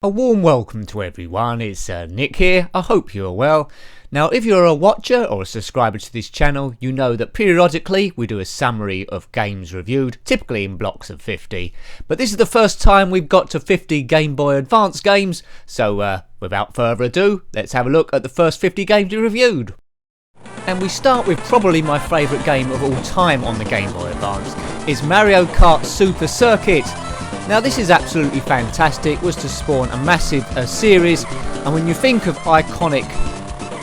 A warm welcome to everyone, it's Nick here, I hope you are well. Now if you're a watcher or a subscriber to this channel, you know that periodically we do a summary of games reviewed, typically in blocks of 50. But this is the first time we've got to 50 Game Boy Advance games, so without further ado, let's have a look at the first 50 games we reviewed. And we start with probably my favourite game of all time on the Game Boy Advance, is Mario Kart Super Circuit. Now this is absolutely fantastic, was to spawn a massive series, and when you think of iconic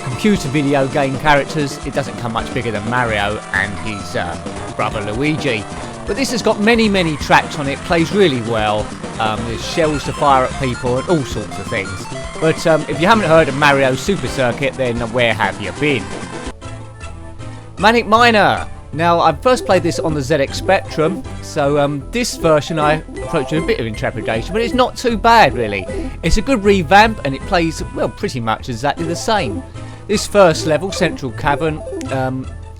computer video game characters, it doesn't come much bigger than Mario and his brother Luigi. But this has got many tracks on it, plays really well, there's shells to fire at people and all sorts of things. But if you haven't heard of Mario Super Circuit, then where have you been? Manic Miner. Now, I first played this on the ZX Spectrum, so this version I approached with a bit of intrepidation, but it's not too bad really. It's a good revamp and it plays, well, pretty much exactly the same. This first level, Central Cavern,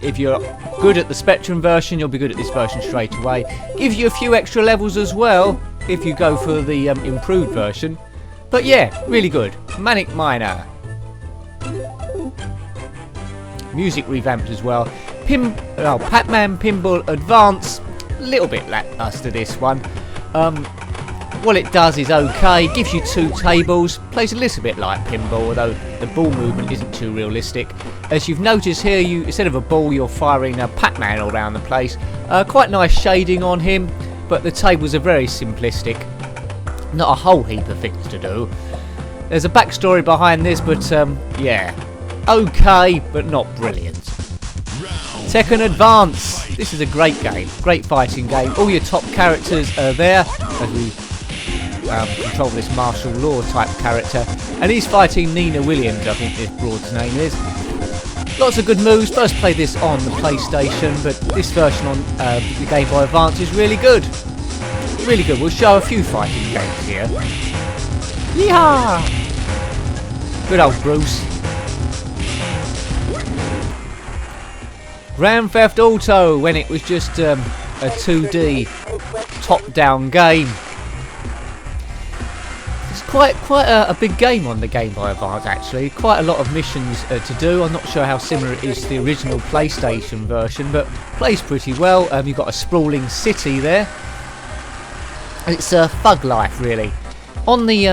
if you're good at the Spectrum version, you'll be good at this version straight away. Gives you a few extra levels as well, if you go for the improved version. But yeah, really good. Manic Miner. Music revamped as well. Pac-Man Pinball Advance, a little bit lackluster this one. What it does is okay, gives you two tables, plays a little bit like pinball, although the ball movement isn't too realistic. As you've noticed here, instead of a ball, you're firing a Pac-Man all around the place. Quite nice shading on him, but the tables are very simplistic. Not a whole heap of things to do. There's a backstory behind this, but yeah, okay, but not brilliant. Tekken Advance. This is a great game, great fighting game. All your top characters are there as we control this martial law type character. And he's fighting Nina Williams, I think this broad's name is. Lots of good moves. First played this on the PlayStation, but this version on the Game Boy Advance is really good. Really good. We'll show a few fighting games here. Yeehaw! Good old Bruce. Grand Theft Auto, when it was just a 2D top-down game. It's quite a big game on the Game Boy Advance actually. Quite a lot of missions to do. I'm not sure how similar it is to the original PlayStation version, but plays pretty well. You've got a sprawling city there. It's thug life really. On the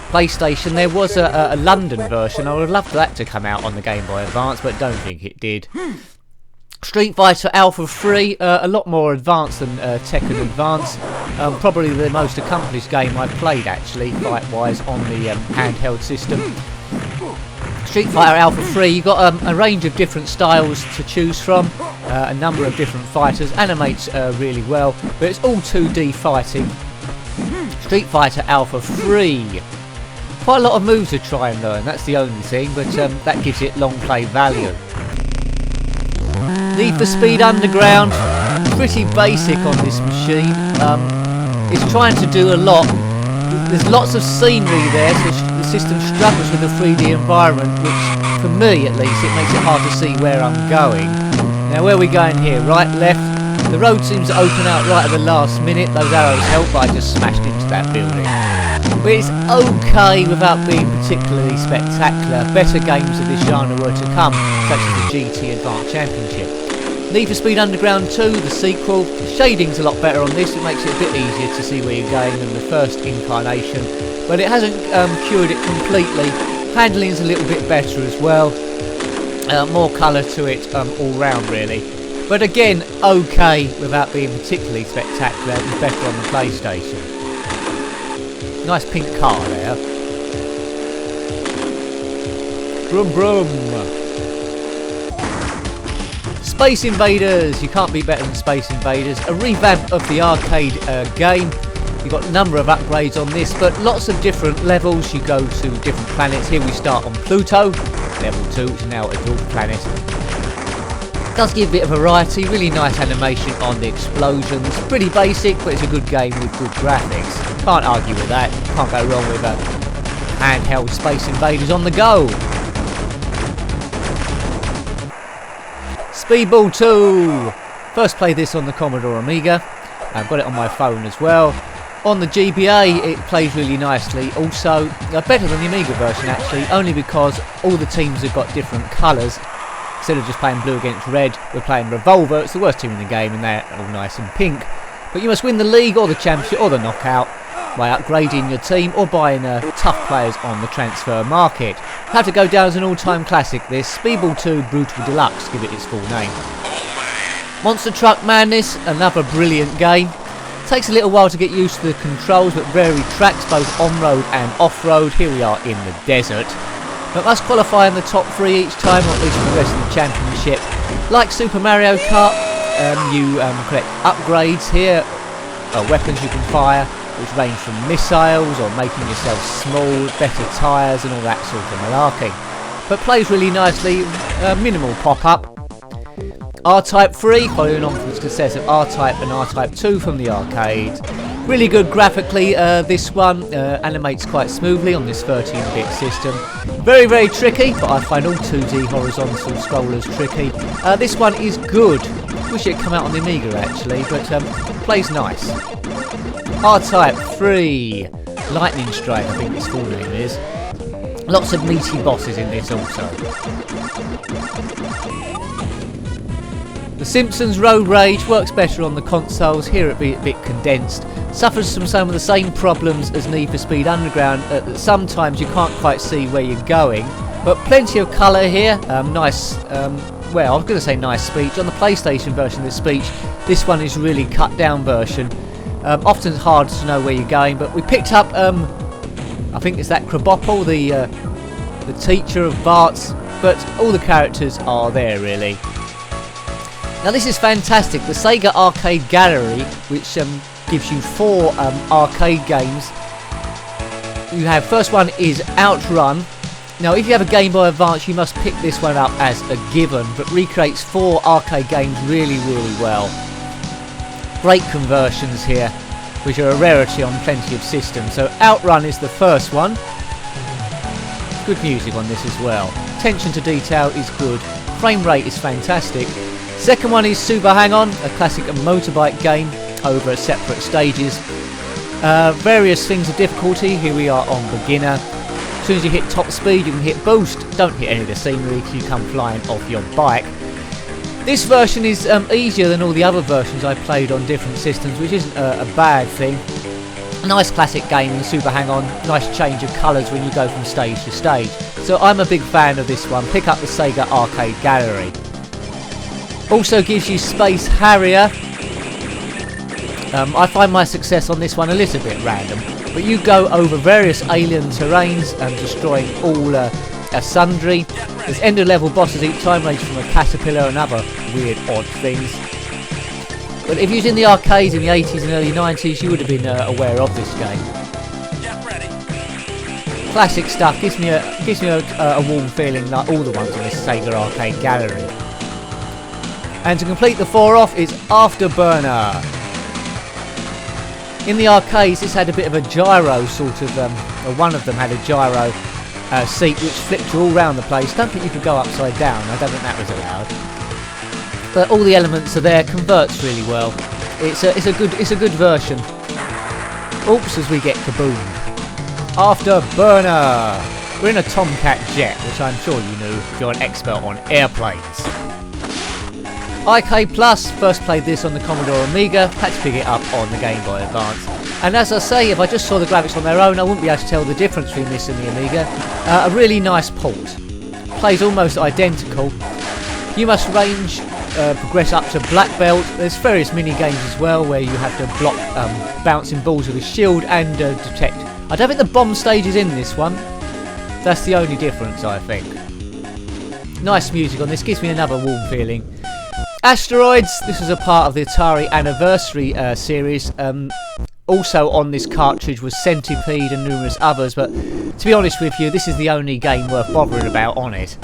PlayStation there was a London version. I would love that to come out on the Game Boy Advance, but don't think it did. Street Fighter Alpha 3, a lot more advanced than Tekken Advance. Probably the most accomplished game I've played actually, fight-wise, on the handheld system. Street Fighter Alpha 3, you've got a range of different styles to choose from, a number of different fighters, animates really well, but it's all 2D fighting. Street Fighter Alpha 3. Quite a lot of moves to try and learn, that's the only thing, but that gives it long play value. Need for Speed Underground, pretty basic on this machine. It's trying to do a lot. There's lots of scenery there, so the system struggles with the 3D environment, which, for me at least, it makes it hard to see where I'm going. Now, where are we going here? Right, left? The road seems to open out right at the last minute. Those arrows help, but I just smashed into that building. But it's okay without being particularly spectacular. Better games of this genre were to come, such as the GT Advanced Championship. Need for Speed Underground 2, the sequel. The shading's a lot better on this, it makes it a bit easier to see where you're going than the first incarnation. But it hasn't cured it completely. Handling's a little bit better as well. More colour to it all round really. But again, okay without being particularly spectacular. It was better on the PlayStation. Nice pink car there. Brum brum. Space Invaders. You can't be better than Space Invaders. A revamp of the arcade game. You've got a number of upgrades on this, but lots of different levels. You go to different planets. Here we start on Pluto, level 2, which is now a dwarf planet. It does give a bit of variety. Really nice animation on the explosions. Pretty basic, but it's a good game with good graphics. Can't argue with that. Can't go wrong with a handheld Space Invaders on the go. Speedball 2. First played this on the Commodore Amiga. I've got it on my phone as well. On the GBA it plays really nicely, also better than the Amiga version actually, only because all the teams have got different colours. Instead of just playing blue against red, we're playing Revolver. It's the worst team in the game and they're all nice and pink. But you must win the league or the championship or the knockout by upgrading your team or buying tough players on the transfer market. Had to go down as an all-time classic this, Speedball 2 Brutal Deluxe, give it its full name. Monster Truck Madness, another brilliant game. Takes a little while to get used to the controls, but varied tracks both on-road and off-road. Here we are in the desert. But must qualify in the top 3 each time, or at least progress in the championship. Like Super Mario Kart, you collect upgrades here, weapons you can fire, which range from missiles or making yourself small, better tyres and all that sort of malarkey. But plays really nicely, minimal pop-up. R-Type 3, following on from the success of R-Type and R-Type 2 from the arcade. Really good graphically, this one animates quite smoothly on this 13-bit system. Very, very tricky, but I find all 2D horizontal scrollers tricky. This one is good. Wish it had come out on the Amiga actually, but plays nice. R-Type 3, Lightning Strike I think its full name is. Lots of meaty bosses in this also. The Simpsons Road Rage works better on the consoles, here it be a bit condensed. Suffers from some of the same problems as Need for Speed Underground, sometimes you can't quite see where you're going. But plenty of colour here, nice, well I was going to say nice speech. On the PlayStation version of this speech, this one is really cut down version. Often hard to know where you're going, but we picked up, I think it's that Krabappel, the teacher of Bart's, but all the characters are there really. Now this is fantastic, the Sega Arcade Gallery, which gives you 4 arcade games. You have, first one is Outrun. Now if you have a Game Boy Advance you must pick this one up as a given, but recreates 4 arcade games really, really well. Great conversions here, which are a rarity on plenty of systems. So Outrun is the first one. Good music on this as well. Attention to detail is good. Frame rate is fantastic. Second one is Super Hang-On, a classic motorbike game over separate stages. Various things of difficulty. Here we are on beginner. As soon as you hit top speed you can hit boost. Don't hit any of the scenery because you come flying off your bike. This version is easier than all the other versions I played on different systems, which isn't a bad thing. A nice classic game in Super Hang-On, nice change of colours when you go from stage to stage. So I'm a big fan of this one. Pick up the Sega Arcade Gallery. Also gives you Space Harrier. I find my success on this one a little bit random, but you go over various alien terrains and destroying all sundry. There's end of level bosses each time, ranging from a caterpillar and other weird odd things. But if you was in the arcades in the 80s and early 90s you would have been aware of this game. Classic stuff, gives me a warm feeling like all the ones on this Sega Arcade Gallery. And to complete the 4 off is Afterburner. In the arcades this had a bit of a gyro sort of, or one of them had a gyro seat which flipped you all round the place. Don't think you could go upside down, I don't think that was allowed. But all the elements are there, converts really well. It's a good version. Oops, as we get kaboomed. Afterburner! We're in a Tomcat jet, which I'm sure you knew if you're an expert on airplanes. IK Plus, first played this on the Commodore Amiga, had to pick it up on the Game Boy Advance. And as I say, if I just saw the graphics on their own, I wouldn't be able to tell the difference between this and the Amiga. A really nice port. Plays almost identical. You must progress up to Black Belt. There's various mini games as well where you have to block bouncing balls with a shield and detect. I don't think the bomb stage is in this one. That's the only difference, I think. Nice music on this, gives me another warm feeling. Asteroids, this was a part of the Atari Anniversary series. Also on this cartridge was Centipede and numerous others, but to be honest with you, this is the only game worth bothering about on it.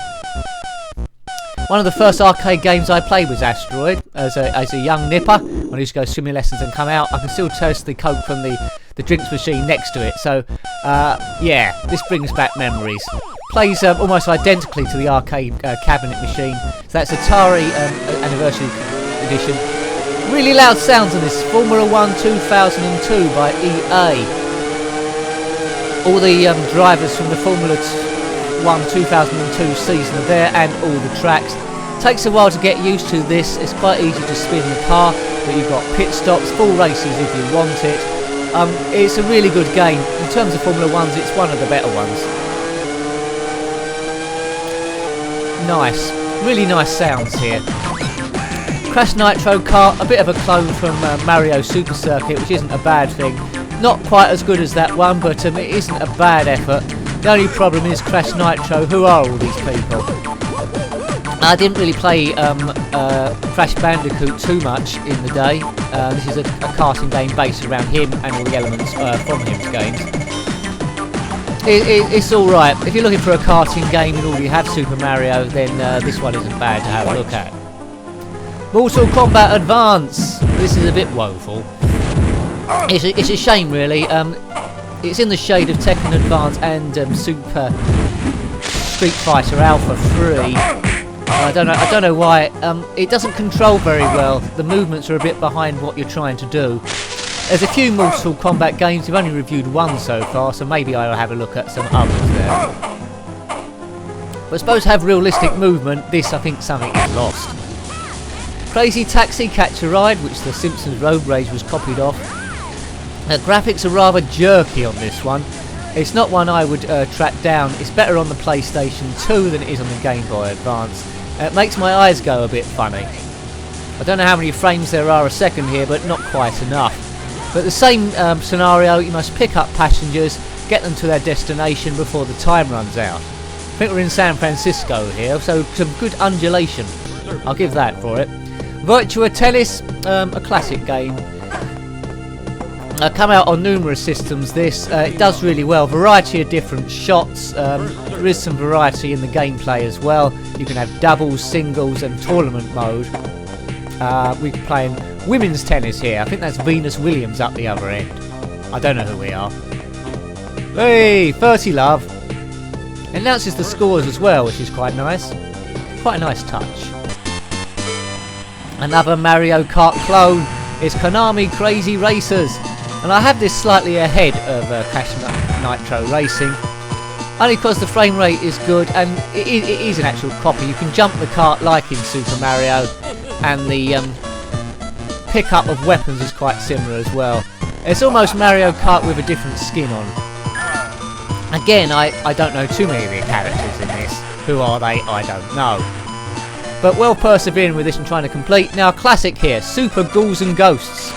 One of the first arcade games I played was Asteroid as a young nipper. When I used to go swimming lessons and come out, I can still taste the Coke from the drinks machine next to it. So yeah, this brings back memories. Plays almost identically to the arcade cabinet machine. So that's Atari Anniversary Edition. Really loud sounds on this. Formula 1 2002 by EA. All the drivers from the Formula 1 2002 season are there, and all the tracks. Takes a while to get used to this. It's quite easy to spin the car, but you've got pit stops, full races if you want it. It's a really good game. In terms of Formula 1s, it's one of the better ones. Nice. Really nice sounds here. Crash Nitro Kart, a bit of a clone from Mario Super Circuit, which isn't a bad thing. Not quite as good as that one, but it isn't a bad effort. The only problem is Crash Nitro. Who are all these people? I didn't really play Crash Bandicoot too much in the day. This is a karting game based around him and all the elements from his games. It's alright. If you're looking for a karting game and already have Super Mario, then this one isn't bad to have a look at. Mortal Kombat Advance. This is a bit woeful. It's a shame, really. It's in the shade of Tekken Advance and Super Street Fighter Alpha 3. I don't know why. It doesn't control very well. The movements are a bit behind what you're trying to do. There's a few Mortal Kombat games. We've only reviewed one so far, so maybe I'll have a look at some others there. But supposed to have realistic movement, this I think something is lost. Crazy Taxi Catch a Ride, which the Simpsons Road Rage was copied off. The graphics are rather jerky on this one. It's not one I would track down. It's better on the PlayStation 2 than it is on the Game Boy Advance. It makes my eyes go a bit funny. I don't know how many frames there are a second here, but not quite enough. But the same scenario, you must pick up passengers, get them to their destination before the time runs out. I think we're in San Francisco here, so some good undulation. I'll give that for it. Virtua Tennis, a classic game. Come out on numerous systems this. It does really well. Variety of different shots. There is some variety in the gameplay as well. You can have doubles, singles and tournament mode. We're playing women's tennis here. I think that's Venus Williams up the other end. I don't know who we are. Hey, 30 love. It announces the scores as well, which is quite nice. Quite a nice touch. Another Mario Kart clone is Konami Crazy Racers. And I have this slightly ahead of Crash Nitro Racing. Only because the frame rate is good and it is an actual copy. You can jump the kart like in Super Mario. And the pickup of weapons is quite similar as well. It's almost Mario Kart with a different skin on. Again, I don't know too many of the characters in this. Who are they? I don't know. But well persevering with this and trying to complete. Now, classic here, Super Ghouls and Ghosts.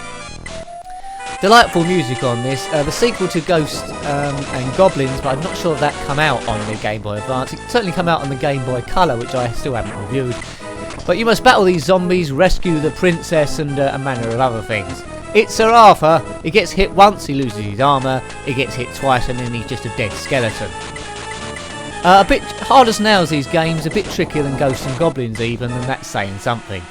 Delightful music on this. The sequel to Ghosts and Goblins, but I'm not sure if that come out on the Game Boy Advance. It certainly come out on the Game Boy Color, which I still haven't reviewed. But you must battle these zombies, rescue the princess, and a manner of other things. It's Sir Arthur. He gets hit once, he loses his armour. He gets hit twice, and then he's just a dead skeleton. A bit hard as nails, these games. A bit trickier than Ghosts and Goblins even, and that's saying something.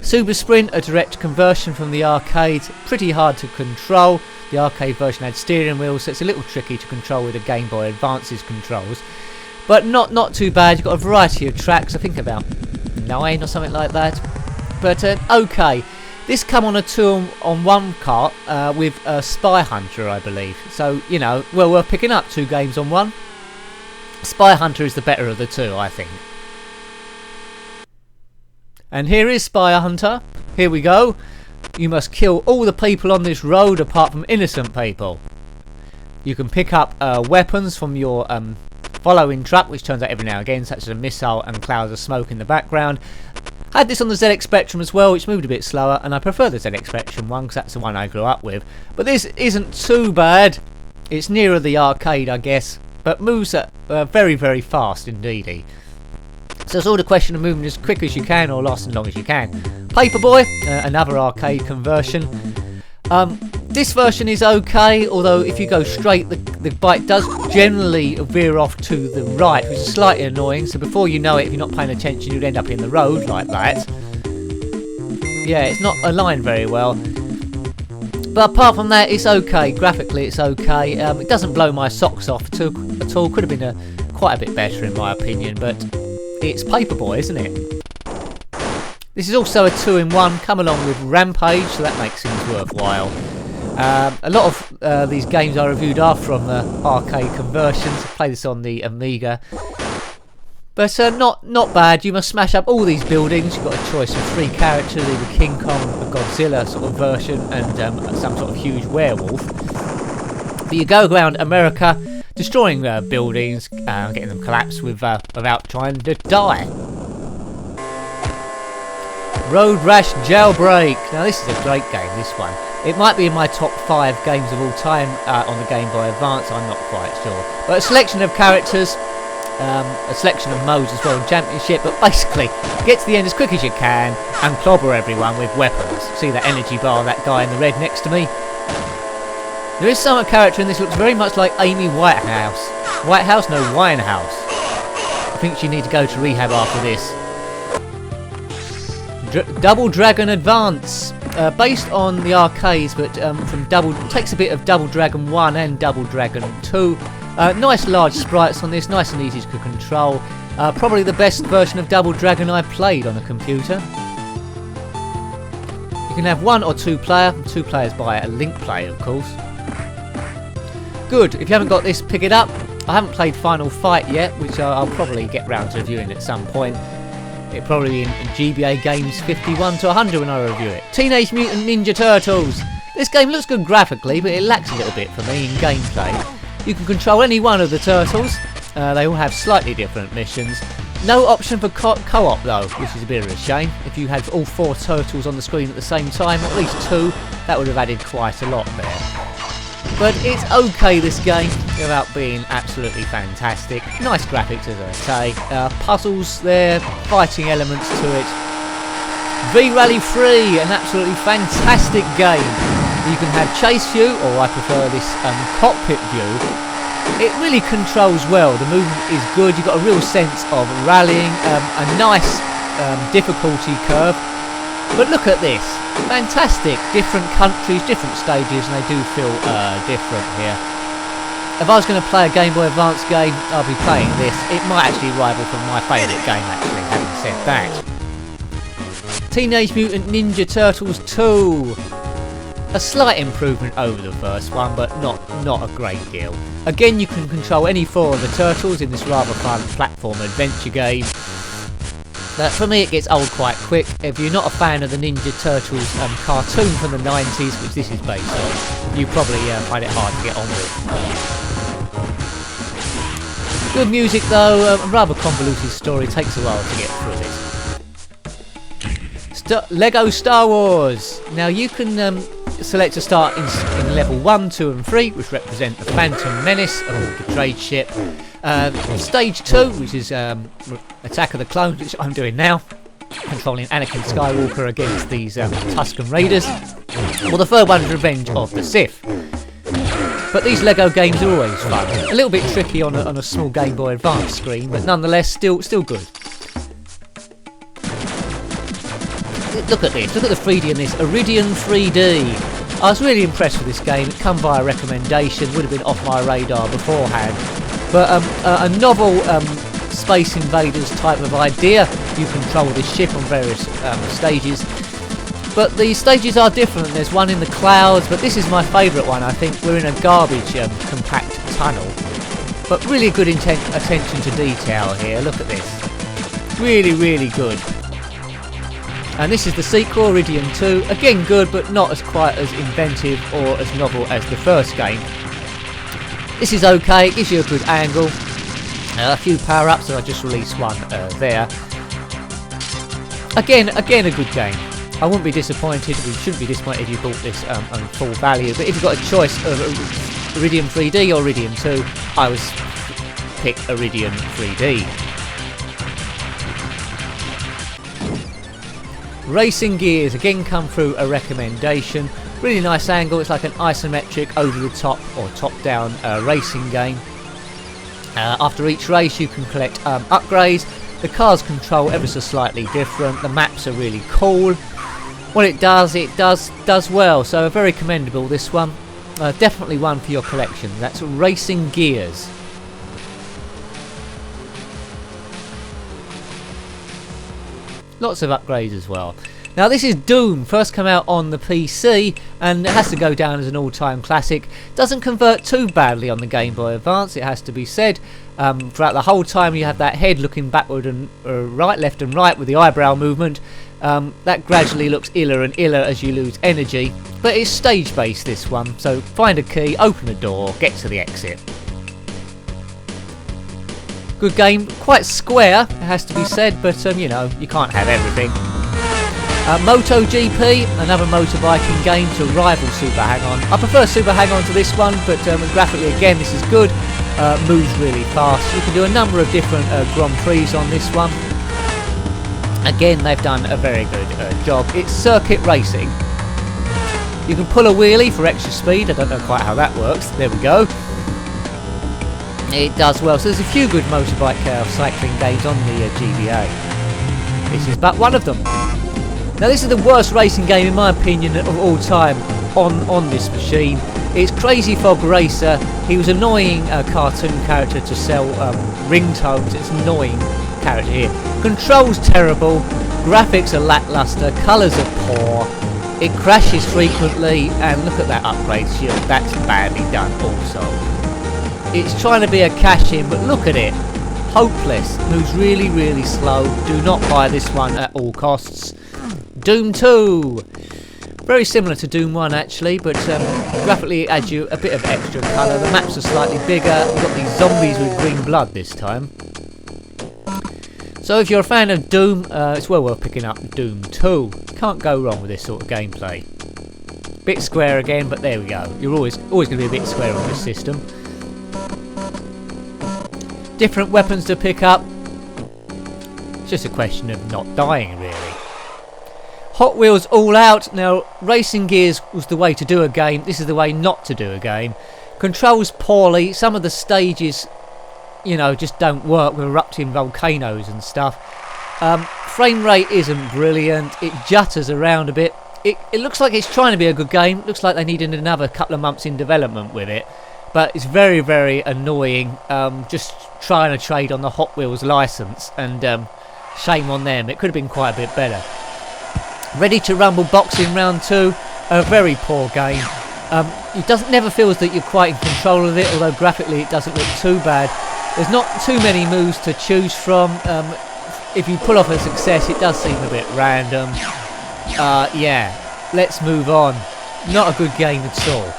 Super Sprint, a direct conversion from the arcade. Pretty hard to control. The arcade version had steering wheels, so it's a little tricky to control with the Game Boy Advance's controls. But not too bad. You've got a variety of tracks, I think about 9 or something like that. But okay. This come on a 2-on-1 kart with Spy Hunter, I believe. So, you know, well worth picking up 2 games on one. Spy Hunter is the better of the two, I think. And here is Spy Hunter. Here we go. You must kill all the people on this road apart from innocent people. You can pick up weapons from your following truck, which turns out every now and again, such as a missile and clouds of smoke in the background. I had this on the ZX Spectrum as well, which moved a bit slower, and I prefer the ZX Spectrum one because that's the one I grew up with. But this isn't too bad. It's nearer the arcade, I guess, but moves very, very fast indeedy. So it's all the question of moving as quick as you can or last as long as you can. Paperboy, another arcade conversion. This version is okay, although if you go straight, the bike does generally veer off to the right, which is slightly annoying. So before you know it, if you're not paying attention, you'd end up in the road like that. Yeah, it's not aligned very well. But apart from that, it's okay. Graphically, it's okay. It doesn't blow my socks off at all. Could have been quite a bit better in my opinion, but it's Paperboy, isn't it? This is also a 2-in-1, come along with Rampage, so that makes things worthwhile. A lot of these games I reviewed are from arcade conversions. I played this on the Amiga. But not bad. You must smash up all these buildings. You've got a choice of 3 characters, either King Kong, a Godzilla sort of version, and some sort of huge werewolf. But you go around America, destroying buildings, getting them collapsed without trying to die. Road Rash Jailbreak. Now this is a great game, this one. It might be in my top 5 games of all time on the Game Boy Advance, I'm not quite sure. But a selection of characters, a selection of modes as well in Championship, but basically get to the end as quick as you can and clobber everyone with weapons. See that energy bar, that guy in the red next to me? There is some character in this looks very much like Amy Whitehouse. Whitehouse? No, Winehouse. I think she needs to go to rehab after this. Double Dragon Advance. Based on the arcades, but takes a bit of Double Dragon 1 and Double Dragon 2. Nice large sprites on this, nice and easy to control. Probably the best version of Double Dragon I played on a computer. You can have 1 or 2 player, 2 players by a link play of course. Good, if you haven't got this, pick it up. I haven't played Final Fight yet, which I'll probably get round to reviewing at some point. It'll probably be in GBA Games 51 to 100 when I review it. Teenage Mutant Ninja Turtles. This game looks good graphically, but it lacks a little bit for me in gameplay. You can control any one of the turtles. They all have slightly different missions. No option for co-op though, which is a bit of a shame. If you had all 4 turtles on the screen at the same time, at least 2, that would have added quite a lot there. But it's okay, this game, without being absolutely fantastic. Nice graphics, as I say. Puzzles there, fighting elements to it. V-Rally 3, an absolutely fantastic game. You can have chase view, or I prefer this cockpit view. It really controls well. The movement is good. You've got a real sense of rallying. A nice difficulty curve. But look at this. Fantastic. Different countries, different stages, and they do feel different here. If I was going to play a Game Boy Advance game, I'll be playing this. It might actually rival for my favourite game, actually, having said that. Teenage Mutant Ninja Turtles 2. A slight improvement over the first one, but not a great deal. Again, you can control any 4 of the turtles in this rather fun platform adventure game. For me it gets old quite quick. If you're not a fan of the Ninja Turtles cartoon from the 90s, which this is based on, you probably find it hard to get on with. Good music though, a rather convoluted story, takes a while to get through it. Lego Star Wars! Now you can select to start in level 1, 2 and 3, which represent the Phantom Menace aboard the trade ship. Stage 2, which is Attack of the Clones, which I'm doing now, controlling Anakin Skywalker against these Tusken Raiders. Well, the third one is Revenge of the Sith. But these Lego games are always fun. A little bit tricky on a small Game Boy Advance screen, but nonetheless still good. Look at this, look at the 3D in this, Iridium 3D. I was really impressed with this game. It come via recommendation, would have been off my radar beforehand. But a novel Space Invaders type of idea. You control this ship on various stages. But the stages are different. There's one in the clouds, but this is my favourite one. I think we're in a garbage compact tunnel. But really good attention to detail here. Look at this. Really, really good. And this is the sequel, Iridium 2. Again good, but not as quite as inventive or as novel as the first game. This is okay, it gives you a good angle. A few power-ups, so I just released one there. Again a good game. I wouldn't be disappointed, we shouldn't be disappointed if you bought this on full value, but if you've got a choice of Iridium 3D or Iridium 2, I would pick Iridium 3D. Racing Gears, again come through a recommendation. Really nice angle, it's like an isometric over the top or top down racing game. After each race you can collect upgrades. The cars control ever so slightly different, the maps are really cool. What it does well, so very commendable this one. Definitely one for your collection. That's Racing Gears. Lots of upgrades as well. Now this is Doom, first come out on the PC, and it has to go down as an all-time classic. Doesn't convert too badly on the Game Boy Advance, it has to be said. Throughout the whole time you have that head looking backward and left and right with the eyebrow movement. That gradually looks iller and iller as you lose energy. But it's stage-based, this one, so find a key, open a door, get to the exit. Good game, quite square, it has to be said, but you know, you can't have everything. MotoGP, another motorbiking game to rival Super Hang-On. I prefer Super Hang-On to this one, but graphically again this is good. Moves really fast. You can do a number of different Grand Prix on this one. Again, they've done a very good job. It's circuit racing. You can pull a wheelie for extra speed. I don't know quite how that works. There we go. It does well. So there's a few good motorbike cycling games on the GBA. This is but one of them. Now this is the worst racing game in my opinion of all time on this machine. It's Crazy Fog Racer. He was an annoying cartoon character to sell ringtones. It's an annoying character here. Controls terrible, graphics are lackluster, colours are poor, it crashes frequently, and look at that upgrade shield, that's badly done also. It's trying to be a cash-in, but look at it. Hopeless, moves really, really slow. Do not buy this one at all costs. Doom 2! Very similar to Doom 1 actually, but graphically it adds you a bit of extra colour. The maps are slightly bigger. You've got these zombies with green blood this time. So if you're a fan of Doom, it's well worth picking up Doom 2. Can't go wrong with this sort of gameplay. Bit square again, but there we go. You're always going to be a bit square on this system. Different weapons to pick up. It's just a question of not dying really. Hot Wheels All Out. Now, racing gears was the way to do a game. This is the way not to do a game. Controls poorly. Some of the stages, you know, just don't work with erupting volcanoes and stuff. Frame rate isn't brilliant. It jutters around a bit. It looks like it's trying to be a good game. Looks like they needed another couple of months in development with it. But it's very, very annoying. Just trying to trade on the Hot Wheels license. And shame on them. It could have been quite a bit better. Ready to Rumble Boxing Round 2, a very poor game. It never feels that you're quite in control of it, although graphically it doesn't look too bad. There's not too many moves to choose from. If you pull off a success, it does seem a bit random. Yeah, let's move on. Not a good game at all.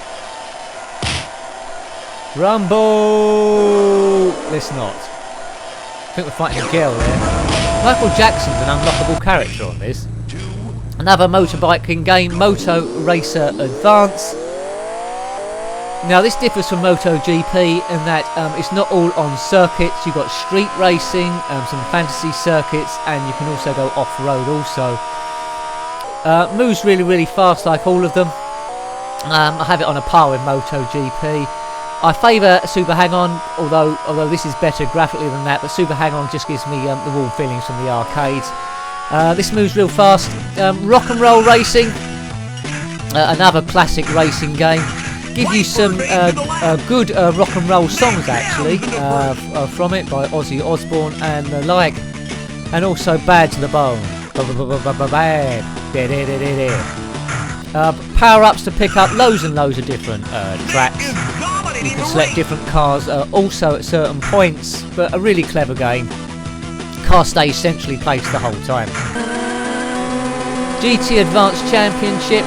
Rumble! Let's not. I think we're fighting a girl there. Michael Jackson's an unlockable character on this. Another motorbiking game, Moto Racer Advance. Now this differs from MotoGP in that it's not all on circuits. You've got street racing, some fantasy circuits, and you can also go off-road also. Moves really, really fast like all of them. I have it on a par with MotoGP. I favour Super Hang-On, although this is better graphically than that, but Super Hang-On just gives me the warm feelings from the arcades. This moves real fast. Rock and Roll Racing, another classic racing game. Give you some good rock and roll songs actually from it by Ozzy Osbourne and the like, and also Bad to the Bone. Power-ups to pick up, loads and loads of different tracks. You can select different cars also at certain points, but a really clever game. Car stays centrally placed the whole time. GT Advanced Championship.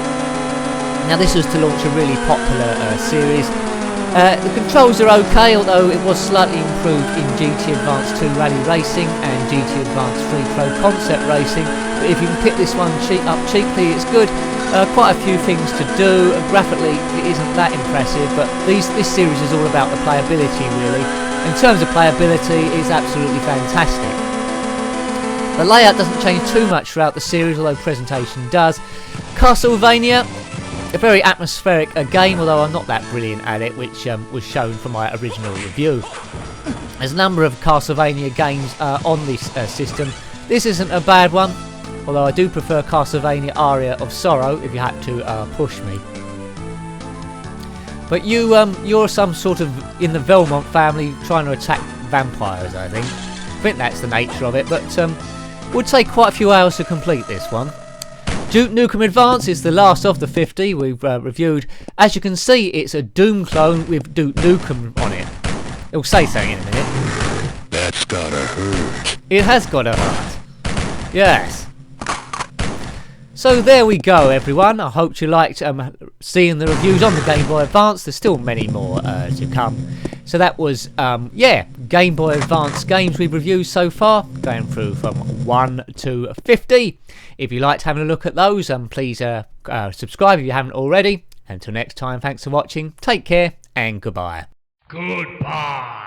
Now this was to launch a really popular series. The controls are okay, although it was slightly improved in GT Advanced 2 Rally Racing and GT Advanced 3 Pro Concept Racing. But if you can pick this one up cheaply, it's good. Quite a few things to do. Graphically, it isn't that impressive, but this series is all about the playability, really. In terms of playability, it's absolutely fantastic. The layout doesn't change too much throughout the series, although presentation does. Castlevania, a very atmospheric game, although I'm not that brilliant at it, which was shown from my original review. There's a number of Castlevania games on this system. This isn't a bad one, although I do prefer Castlevania Aria of Sorrow if you had to push me. But you're some sort of in the Belmont family trying to attack vampires, I think. I think that's the nature of it, but Would take quite a few hours to complete this one. Duke Nukem Advance is the last of the 50 we've reviewed. As you can see, it's a Doom clone with Duke Nukem on it. It'll say something in a minute. That's gotta hurt. It has gotta hurt. Yes. So there we go, everyone. I hope you liked seeing the reviews on the Game Boy Advance. There's still many more to come. So that was, yeah, Game Boy Advance games we've reviewed so far, going through from 1 to 50. If you liked having a look at those, please subscribe if you haven't already. Until next time, thanks for watching, take care, and goodbye. Goodbye.